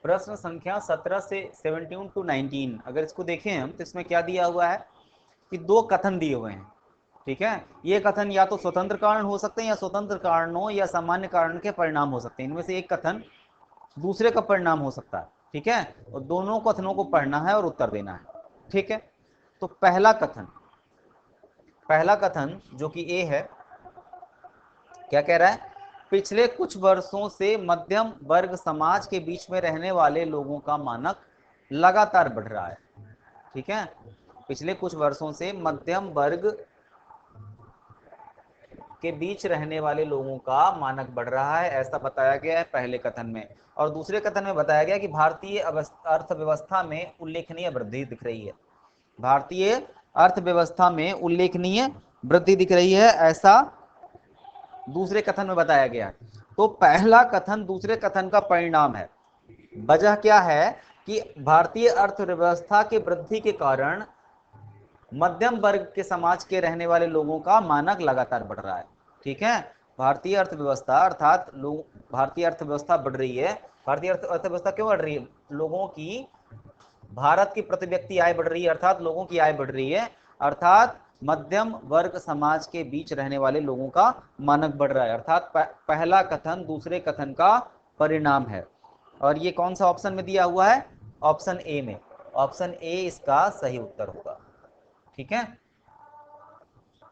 प्रश्न संख्या 17 से 17 टू 19 अगर इसको देखें हम तो इसमें क्या दिया हुआ है कि दो कथन दिए हुए हैं। ठीक है, ये कथन या तो स्वतंत्र कारण हो सकते हैं या स्वतंत्र कारणों या सामान्य कारण के परिणाम हो सकते हैं। इनमें से एक कथन दूसरे का परिणाम हो सकता है। ठीक है, और दोनों कथनों को पढ़ना है और उत्तर देना है। ठीक है, तो पहला कथन जो कि ए है, क्या कह रहा है? पिछले कुछ वर्षों से मध्यम वर्ग समाज के बीच में रहने वाले लोगों का मानक लगातार बढ़ रहा है। ठीक है, पिछले कुछ वर्षों से मध्यम वर्ग के बीच रहने वाले लोगों का मानक बढ़ रहा है, ऐसा बताया गया है पहले कथन में। और दूसरे कथन में बताया गया कि भारतीय अर्थव्यवस्था में उल्लेखनीय वृद्धि दिख रही है। भारतीय अर्थव्यवस्था में उल्लेखनीय वृद्धि दिख रही है, ऐसा दूसरे कथन में बताया गया। तो पहला कथन दूसरे कथन का परिणाम है। वजह क्या है कि भारतीय अर्थव्यवस्था के वृद्धि के कारण मध्यम वर्ग के समाज के रहने वाले लोगों का मानक लगातार बढ़ रहा है। ठीक है, भारतीय अर्थव्यवस्था अर्थात भारतीय अर्थव्यवस्था बढ़ रही है। भारतीय अर्थव्यवस्था क्यों बढ़ रही है? लोगों की, भारत की प्रति व्यक्ति आय बढ़ रही है, अर्थात लोगों की आय बढ़ रही है, अर्थात मध्यम वर्ग समाज के बीच रहने वाले लोगों का मानक बढ़ रहा है। अर्थात पहला कथन दूसरे कथन का परिणाम है। और ये कौन सा ऑप्शन में दिया हुआ है? ऑप्शन ए में। ऑप्शन ए इसका सही उत्तर होगा। ठीक है,